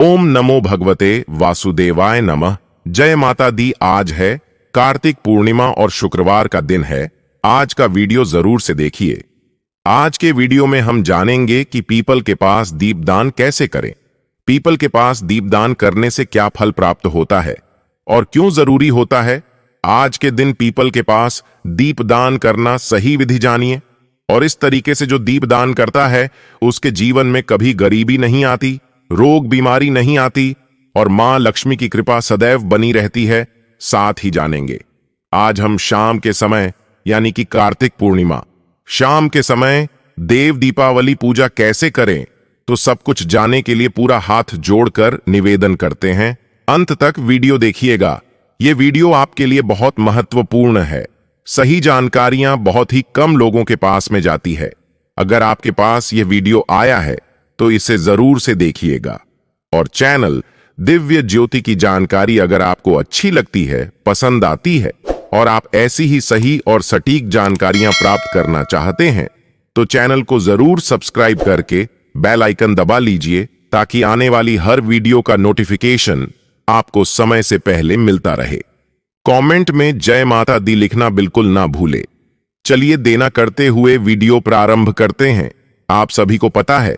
ओम नमो भगवते वासुदेवाय नमः। जय माता दी। आज है कार्तिक पूर्णिमा और शुक्रवार का दिन है। आज का वीडियो जरूर से देखिए। आज के वीडियो में हम जानेंगे कि पीपल के पास दीपदान कैसे करें, पीपल के पास दीपदान करने से क्या फल प्राप्त होता है और क्यों जरूरी होता है। आज के दिन पीपल के पास दीपदान करना सही विधि जानिए। और इस तरीके से जो दीपदान करता है उसके जीवन में कभी गरीबी नहीं आती, रोग बीमारी नहीं आती और मां लक्ष्मी की कृपा सदैव बनी रहती है। साथ ही जानेंगे आज हम शाम के समय यानी कि कार्तिक पूर्णिमा शाम के समय देव दीपावली पूजा कैसे करें। तो सब कुछ जानने के लिए पूरा हाथ जोड़कर निवेदन करते हैं, अंत तक वीडियो देखिएगा। ये वीडियो आपके लिए बहुत महत्वपूर्ण है। सही जानकारियां बहुत ही कम लोगों के पास में जाती है। अगर आपके पास यह वीडियो आया है तो इसे जरूर से देखिएगा। और चैनल दिव्य ज्योति की जानकारी अगर आपको अच्छी लगती है, पसंद आती है और आप ऐसी ही सही और सटीक जानकारियां प्राप्त करना चाहते हैं तो चैनल को जरूर सब्सक्राइब करके बेल आइकन दबा लीजिए ताकि आने वाली हर वीडियो का नोटिफिकेशन आपको समय से पहले मिलता रहे। कमेंट में जय माता दी लिखना बिल्कुल ना भूले। चलिए देना करते हुए वीडियो प्रारंभ करते हैं। आप सभी को पता है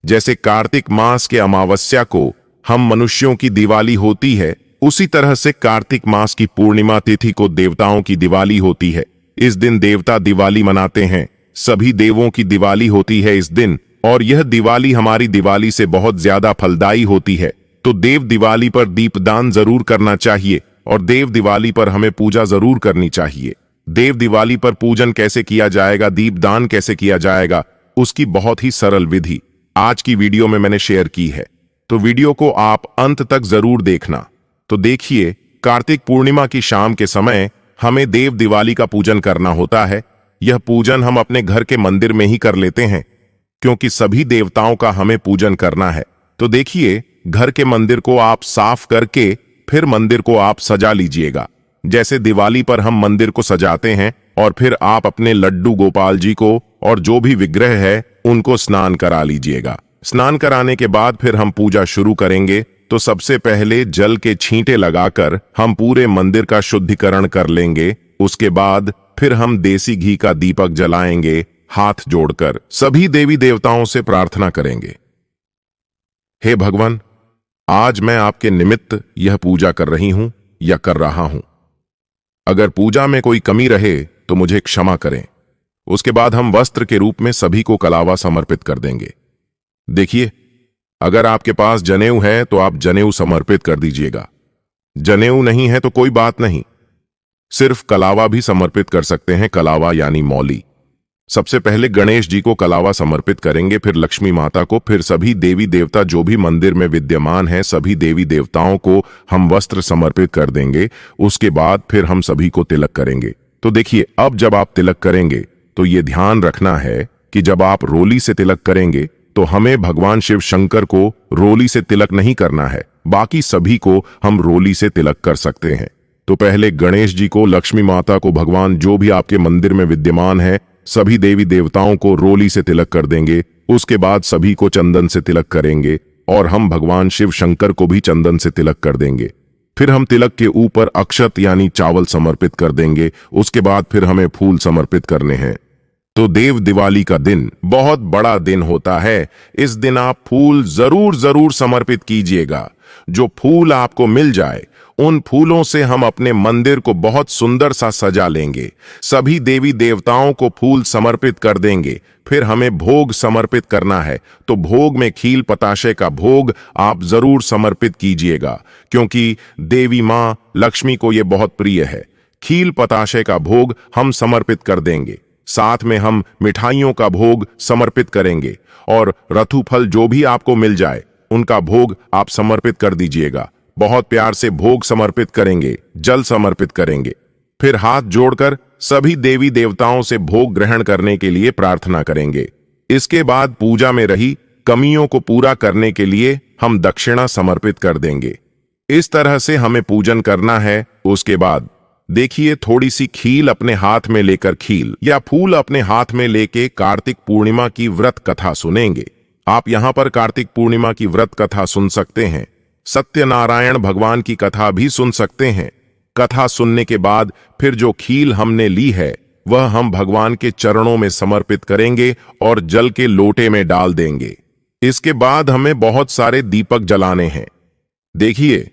जैसे कार्तिक मास के अमावस्या को हम मनुष्यों की दिवाली होती है, उसी तरह से कार्तिक मास की पूर्णिमा तिथि को देवताओं की दिवाली होती है। इस दिन देवता दिवाली मनाते हैं, सभी देवों की दिवाली होती है इस दिन। और यह दिवाली हमारी दिवाली से बहुत ज्यादा फलदायी होती है। तो देव दिवाली पर दीपदान जरूर करना चाहिए और देव दिवाली पर हमें पूजा जरूर करनी चाहिए। देव दिवाली पर पूजन कैसे किया जाएगा, दीपदान कैसे किया जाएगा, उसकी बहुत ही सरल विधि आज की वीडियो में मैंने शेयर की है। तो वीडियो को आप अंत तक जरूर देखना। तो देखिए, कार्तिक पूर्णिमा की शाम के समय हमें देव दिवाली का पूजन करना होता है। यह पूजन हम अपने घर के मंदिर में ही कर लेते हैं क्योंकि सभी देवताओं का हमें पूजन करना है। तो देखिए, घर के मंदिर को आप साफ करके फिर मंदिर को आप सजा लीजिएगा। जैसे दिवाली पर हम मंदिर को सजाते हैं और फिर आप अपने लड्डू गोपाल जी को और जो भी विग्रह है उनको स्नान करा लीजिएगा। स्नान कराने के बाद फिर हम पूजा शुरू करेंगे। तो सबसे पहले जल के छींटे लगाकर हम पूरे मंदिर का शुद्धिकरण कर लेंगे। उसके बाद फिर हम देसी घी का दीपक जलाएंगे। हाथ जोड़कर सभी देवी देवताओं से प्रार्थना करेंगे, हे भगवान, आज मैं आपके निमित्त यह पूजा कर रही हूं या कर रहा हूं। अगर पूजा में कोई कमी रहे तो मुझे क्षमा करें। उसके बाद हम वस्त्र के रूप में सभी को कलावा समर्पित कर देंगे। देखिए, अगर आपके पास जनेऊ है तो आप जनेऊ समर्पित कर दीजिएगा। जनेऊ नहीं है तो कोई बात नहीं, सिर्फ कलावा भी समर्पित कर सकते हैं, कलावा यानी मौली। सबसे पहले गणेश जी को कलावा समर्पित करेंगे, फिर लक्ष्मी माता को, फिर सभी देवी देवता जो भी मंदिर में विद्यमान है सभी देवी देवताओं को हम वस्त्र समर्पित कर देंगे। उसके बाद फिर हम सभी को तिलक करेंगे। तो देखिए, अब जब आप तिलक करेंगे तो ये ध्यान रखना है कि जब आप रोली से तिलक करेंगे तो हमें भगवान शिव शंकर को रोली से तिलक नहीं करना है, बाकी सभी को हम रोली से तिलक कर सकते हैं। तो पहले गणेश जी को, लक्ष्मी माता को, भगवान जो भी आपके मंदिर में विद्यमान है सभी देवी देवताओं को रोली से तिलक कर देंगे। उसके बाद सभी को चंदन से तिलक करेंगे और हम भगवान शिव शंकर को भी चंदन से तिलक कर देंगे। फिर हम तिलक के ऊपर अक्षत यानी चावल समर्पित कर देंगे। उसके बाद फिर हमें फूल समर्पित करने हैं। तो देव दिवाली का दिन बहुत बड़ा दिन होता है। इस दिन आप फूल जरूर जरूर समर्पित कीजिएगा। जो फूल आपको मिल जाए उन फूलों से हम अपने मंदिर को बहुत सुंदर सा सजा लेंगे। सभी देवी देवताओं को फूल समर्पित कर देंगे। फिर हमें भोग समर्पित करना है। तो भोग में खील पताशे का भोग आप जरूर समर्पित कीजिएगा क्योंकि देवी मां लक्ष्मी को यह बहुत प्रिय है। खील पताशे का भोग हम समर्पित कर देंगे। साथ में हम मिठाइयों का भोग समर्पित करेंगे और रथु फल जो भी आपको मिल जाए उनका भोग आप समर्पित कर दीजिएगा। बहुत प्यार से भोग समर्पित करेंगे, जल समर्पित करेंगे। फिर हाथ जोड़कर सभी देवी देवताओं से भोग ग्रहण करने के लिए प्रार्थना करेंगे। इसके बाद पूजा में रही कमियों को पूरा करने के लिए हम दक्षिणा समर्पित कर देंगे। इस तरह से हमें पूजन करना है। उसके बाद देखिए, थोड़ी सी खील अपने हाथ में लेकर, खील या फूल अपने हाथ में लेके कार्तिक पूर्णिमा की व्रत कथा सुनेंगे। आप यहाँ पर कार्तिक पूर्णिमा की व्रत कथा सुन सकते हैं। सत्यनारायण भगवान की कथा भी सुन सकते हैं। कथा सुनने के बाद फिर जो खील हमने ली है वह हम भगवान के चरणों में समर्पित करेंगे और जल के लोटे में डाल देंगे। इसके बाद हमें बहुत सारे दीपक जलाने हैं। देखिए,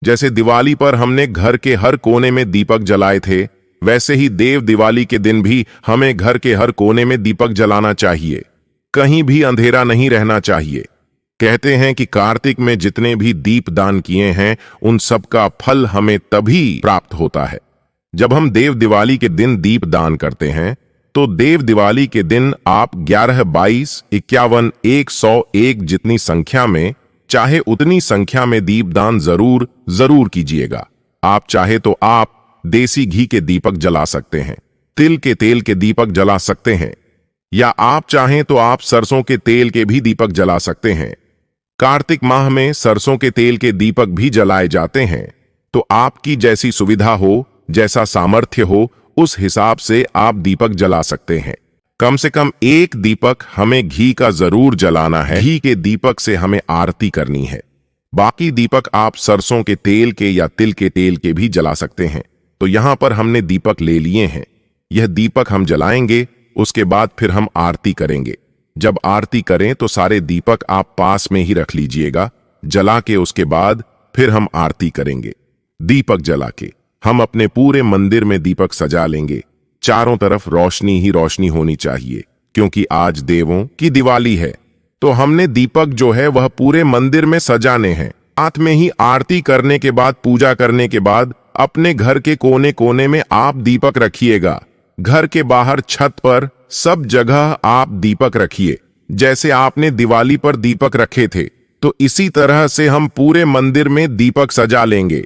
जैसे दिवाली पर हमने घर के हर कोने में दीपक जलाए थे, वैसे ही देव दिवाली के दिन भी हमें घर के हर कोने में दीपक जलाना चाहिए। कहीं भी अंधेरा नहीं रहना चाहिए। कहते हैं कि कार्तिक में जितने भी दीप दान किए हैं उन सब का फल हमें तभी प्राप्त होता है जब हम देव दिवाली के दिन दीप दान करते हैं। तो देव दिवाली के दिन आप 11, 22, 51, 101 जितनी संख्या में चाहे उतनी संख्या में दीप दान जरूर कीजिएगा। आप चाहे तो आप देसी घी के दीपक जला सकते हैं, तिल के तेल के दीपक जला सकते हैं, या आप चाहें तो आप सरसों के तेल के भी दीपक जला सकते हैं। कार्तिक माह में सरसों के तेल के दीपक भी जलाए जाते हैं। तो आपकी जैसी सुविधा हो, जैसा सामर्थ्य हो, उस हिसाब से आप दीपक जला सकते हैं। कम से कम एक दीपक हमें घी का जरूर जलाना है। घी के दीपक से हमें आरती करनी है। बाकी दीपक आप सरसों के तेल के या तिल के तेल के भी जला सकते हैं। तो यहां पर हमने दीपक ले लिए हैं। यह दीपक हम जलाएंगे, उसके बाद फिर हम आरती करेंगे। जब आरती करें तो सारे दीपक आप पास में ही रख लीजिएगा। जला के उसके बाद फिर हम आरती करेंगे। दीपक जला के हम अपने पूरे मंदिर में दीपक सजा लेंगे। चारों तरफ रोशनी ही रोशनी होनी चाहिए, क्योंकि आज देवों की दिवाली है। तो हमने दीपक जो है वह पूरे मंदिर में सजाने हैं। साथ में ही आरती करने के बाद, पूजा करने के बाद अपने घर के कोने कोने में आप दीपक रखिएगा। घर के बाहर, छत पर, सब जगह आप दीपक रखिए। जैसे आपने दिवाली पर दीपक रखे थे, तो इसी तरह से हम पूरे मंदिर में दीपक सजा लेंगे।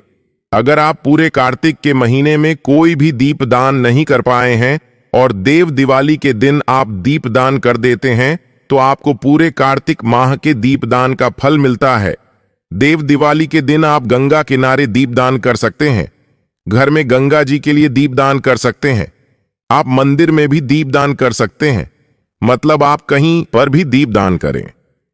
अगर आप पूरे कार्तिक के महीने में कोई भी दीप दान नहीं कर पाए हैं और देव दिवाली के दिन आप दीप दान कर देते हैं, तो आपको पूरे कार्तिक माह के दीप दान का फल मिलता है। देव दिवाली के दिन आप गंगा किनारे दीप दान कर सकते हैं। घर में गंगा जी के लिए दीप दान कर सकते हैं। आप मंदिर में भी दीप दान कर सकते हैं। मतलब आप कहीं पर भी दीप दान करें,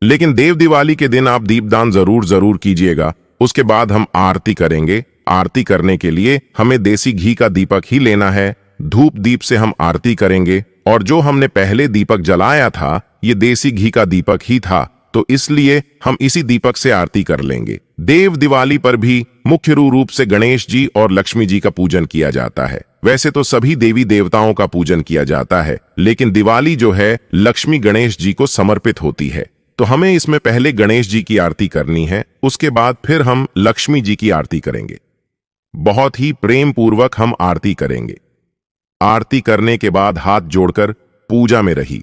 लेकिन देव दिवाली के दिन आप दीप दान जरूर कीजिएगा। उसके बाद हम आरती करेंगे। आरती करने के लिए हमें देसी घी का दीपक ही लेना है। धूप दीप से हम आरती करेंगे, और जो हमने पहले दीपक जलाया था ये देसी घी का दीपक ही था, तो इसलिए हम इसी दीपक से आरती कर लेंगे। देव दिवाली पर भी मुख्य रूप से गणेश जी और लक्ष्मी जी का पूजन किया जाता है। वैसे तो सभी देवी देवताओं का पूजन किया जाता है, लेकिन दिवाली जो है लक्ष्मी गणेश जी को समर्पित होती है। तो हमें इसमें पहले गणेश जी की आरती करनी है, उसके बाद फिर हम लक्ष्मी जी की आरती करेंगे। बहुत ही प्रेम पूर्वक हम आरती करेंगे। आरती करने के बाद हाथ जोड़कर पूजा में रही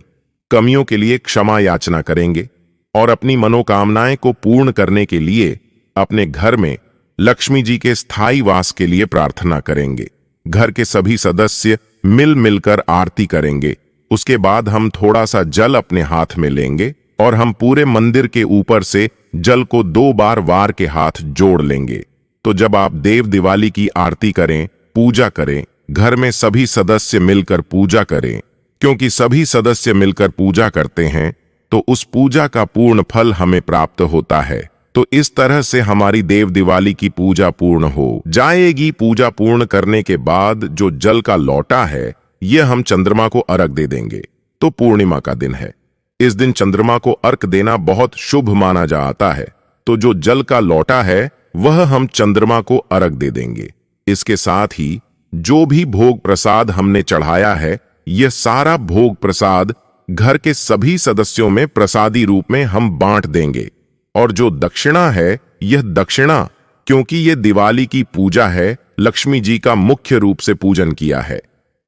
कमियों के लिए क्षमा याचना करेंगे और अपनी मनोकामनाएं को पूर्ण करने के लिए अपने घर में लक्ष्मी जी के स्थायी वास के लिए प्रार्थना करेंगे। घर के सभी सदस्य मिलकर आरती करेंगे। उसके बाद हम थोड़ा सा जल अपने हाथ में लेंगे और हम पूरे मंदिर के ऊपर से जल को 2 बार वार के हाथ जोड़ लेंगे। तो जब आप देव दिवाली की आरती करें, पूजा करें, घर में सभी सदस्य मिलकर पूजा करें, क्योंकि सभी सदस्य मिलकर पूजा करते हैं तो उस पूजा का पूर्ण फल हमें प्राप्त होता है। तो इस तरह से हमारी देव दिवाली की पूजा पूर्ण हो जाएगी। पूजा पूर्ण करने के बाद जो जल का लौटा है यह हम चंद्रमा को अर्घ दे देंगे। तो पूर्णिमा का दिन है, इस दिन चंद्रमा को अर्घ देना बहुत शुभ माना जाता है। तो जो जल का लौटा है वह हम चंद्रमा को अर्घ दे देंगे। इसके साथ ही जो भी भोग प्रसाद हमने चढ़ाया है, यह सारा भोग प्रसाद घर के सभी सदस्यों में प्रसादी रूप में हम बांट देंगे। और जो दक्षिणा है, यह दक्षिणा, क्योंकि यह दिवाली की पूजा है, लक्ष्मी जी का मुख्य रूप से पूजन किया है,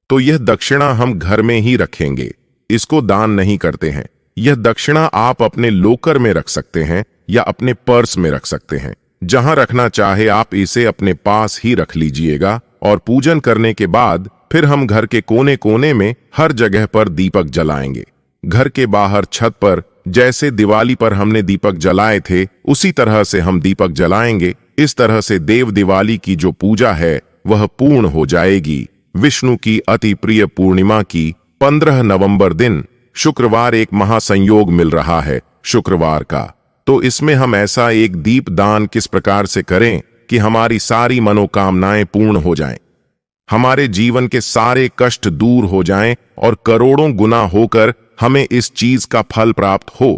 तो यह दक्षिणा हम घर में ही रखेंगे। इसको दान नहीं करते हैं। यह दक्षिणा आप अपने लॉकर में रख सकते हैं या अपने पर्स में रख सकते हैं। जहां रखना चाहे आप इसे अपने पास ही रख लीजिएगा। और पूजन करने के बाद फिर हम घर के कोने कोने में हर जगह पर दीपक जलाएंगे। घर के बाहर, छत पर, जैसे दिवाली पर हमने दीपक जलाए थे उसी तरह से हम दीपक जलाएंगे। इस तरह से देव दिवाली की जो पूजा है वह पूर्ण हो जाएगी। विष्णु की अति प्रिय पूर्णिमा की 15 नवंबर दिन शुक्रवार एक महासंयोग मिल रहा है, शुक्रवार का। तो इसमें हम ऐसा एक दीप दान किस प्रकार से करें कि हमारी सारी मनोकामनाएं पूर्ण हो जाएं, हमारे जीवन के सारे कष्ट दूर हो जाएं और करोड़ों गुना होकर हमें इस चीज का फल प्राप्त हो।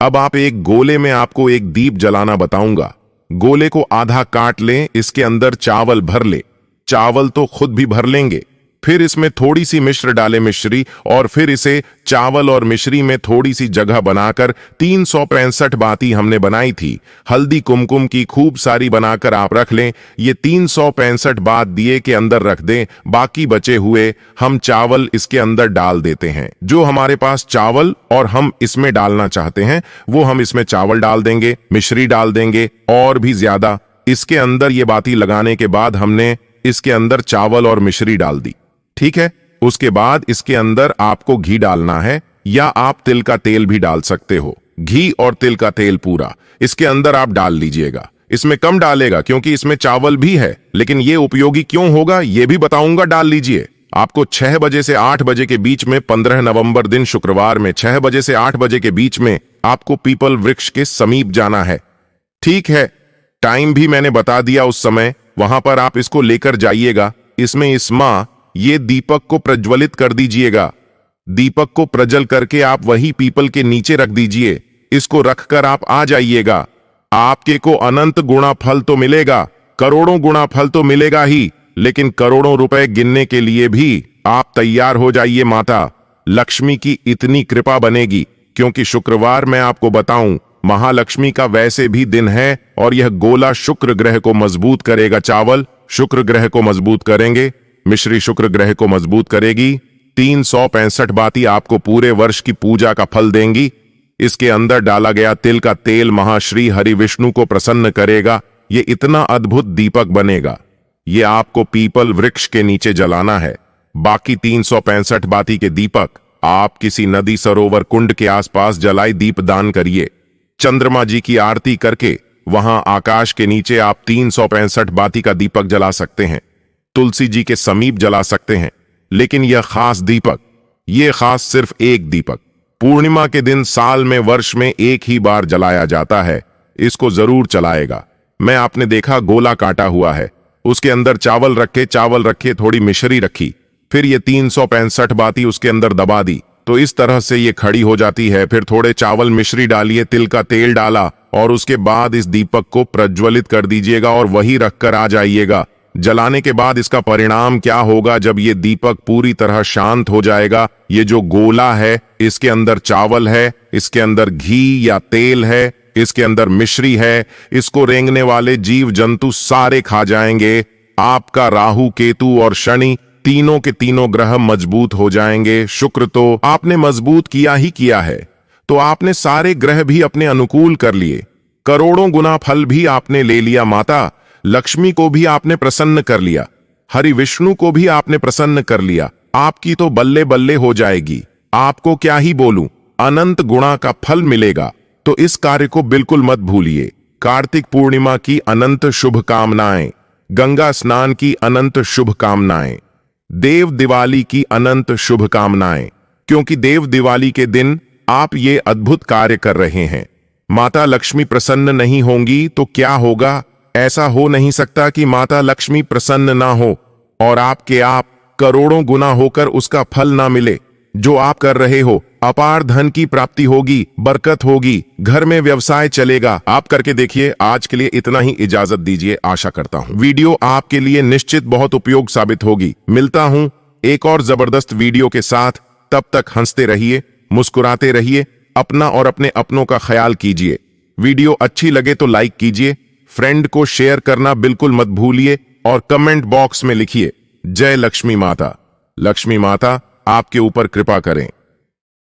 अब आप एक गोले में आपको एक दीप जलाना बताऊंगा। गोले को आधा काट लें, इसके अंदर चावल भर ले, चावल तो खुद भी भर लेंगे, फिर इसमें थोड़ी सी मिश्र डालें, मिश्री, और फिर इसे चावल और मिश्री में थोड़ी सी जगह बनाकर 365 बाती हमने बनाई थी, हल्दी कुमकुम की खूब सारी बनाकर आप रख लें। ये 365 बात दिए के अंदर रख दें। बाकी बचे हुए हम चावल इसके अंदर डाल देते हैं। जो हमारे पास चावल और हम इसमें डालना चाहते हैं वो हम इसमें चावल डाल देंगे, मिश्री डाल देंगे और भी ज्यादा। इसके अंदर ये बाती लगाने के बाद हमने इसके अंदर चावल और मिश्री डाल दी, ठीक है। उसके बाद इसके अंदर आपको घी डालना है या आप तिल का तेल भी डाल सकते हो। घी और तिल का तेल पूरा इसके अंदर आप डाल लीजिएगा। इसमें कम डालेगा क्योंकि इसमें चावल भी है, लेकिन ये उपयोगी क्यों होगा ये भी बताऊंगा। डाल लीजिए। आपको 6 बजे से 8 बजे के बीच में 15 नवंबर दिन शुक्रवार में 6 बजे से 8 बजे के बीच में आपको पीपल वृक्ष के समीप जाना है, ठीक है। टाइम भी मैंने बता दिया उस समय, वहां पर आप इसको लेकर जाइएगा। इसमें इस मां ये दीपक को प्रज्वलित कर दीजिएगा। दीपक को प्रज्वल करके आप वही पीपल के नीचे रख दीजिए। इसको रखकर आप आ जाइएगा। आपके को अनंत गुणा फल तो मिलेगा, करोड़ों गुणा फल तो मिलेगा ही, लेकिन करोड़ों रुपए गिनने के लिए भी आप तैयार हो जाइए। माता लक्ष्मी की इतनी कृपा बनेगी, क्योंकि शुक्रवार मैं आपको बताऊं महालक्ष्मी का वैसे भी दिन है और यह गोला शुक्र ग्रह को मजबूत करेगा। चावल शुक्र ग्रह को मजबूत करेंगे, मिश्री शुक्र ग्रह को मजबूत करेगी। 365 बाती आपको पूरे वर्ष की पूजा का फल देंगी। इसके अंदर डाला गया तिल का तेल महाश्री हरि विष्णु को प्रसन्न करेगा। ये इतना अद्भुत दीपक बनेगा। ये आपको पीपल वृक्ष के नीचे जलाना है। बाकी 365 बाती के दीपक आप किसी नदी सरोवर कुंड के आसपास जलाई दीप दान करिए। चंद्रमा जी की आरती करके वहां आकाश के नीचे आप 365 बाती का दीपक जला सकते हैं। तुलसी जी के समीप जला सकते हैं। लेकिन यह खास दीपक, यह खास सिर्फ एक दीपक पूर्णिमा के दिन साल में वर्ष में एक ही बार जलाया जाता है। इसको जरूर चलाएगा। मैं आपने देखा गोला काटा हुआ है, उसके अंदर चावल रखे, थोड़ी मिश्री रखी, फिर ये 365 बाती उसके अंदर दबा दी, तो इस तरह से ये खड़ी हो जाती है। फिर थोड़े चावल मिश्री डालिए, तिल का तेल डाला और उसके बाद इस दीपक को प्रज्वलित कर दीजिएगा और वही रखकर आ जाइएगा। जलाने के बाद इसका परिणाम क्या होगा, जब ये दीपक पूरी तरह शांत हो जाएगा, ये जो गोला है इसके अंदर चावल है, इसके अंदर घी या तेल है, इसके अंदर मिश्री है, इसको रेंगने वाले जीव जंतु सारे खा जाएंगे। आपका राहु केतु और शनि तीनों के तीनों ग्रह मजबूत हो जाएंगे। शुक्र तो आपने मजबूत किया ही किया है, तो आपने सारे ग्रह भी अपने अनुकूल कर लिए, करोड़ों गुना फल भी आपने ले लिया। माता लक्ष्मी को भी आपने प्रसन्न कर लिया, हरि विष्णु को भी आपने प्रसन्न कर लिया। आपकी तो बल्ले बल्ले हो जाएगी। आपको क्या ही बोलूं, अनंत गुणा का फल मिलेगा। तो इस कार्य को बिल्कुल मत भूलिए। कार्तिक पूर्णिमा की अनंत शुभकामनाएं, गंगा स्नान की अनंत शुभकामनाएं, देव दिवाली की अनंत शुभकामनाएं, क्योंकि देव दिवाली के दिन आप ये अद्भुत कार्य कर रहे हैं। माता लक्ष्मी प्रसन्न नहीं होंगी तो क्या होगा? ऐसा हो नहीं सकता कि माता लक्ष्मी प्रसन्न ना हो और आपके आप करोड़ों गुना होकर उसका फल ना मिले। जो आप कर रहे हो, अपार धन की प्राप्ति होगी, बरकत होगी, घर में व्यवसाय चलेगा। आप करके देखिए। आज के लिए इतना ही, इजाजत दीजिए। आशा करता हूं वीडियो आपके लिए निश्चित बहुत उपयोग साबित होगी। मिलता हूं एक और जबरदस्त वीडियो के साथ। तब तक हंसते रहिए, मुस्कुराते रहिए, अपना और अपने अपनों का ख्याल कीजिए। वीडियो अच्छी लगे तो लाइक कीजिए, फ्रेंड को शेयर करना बिल्कुल मत भूलिए और कमेंट बॉक्स में लिखिए जय लक्ष्मी माता। लक्ष्मी माता आपके ऊपर कृपा करें।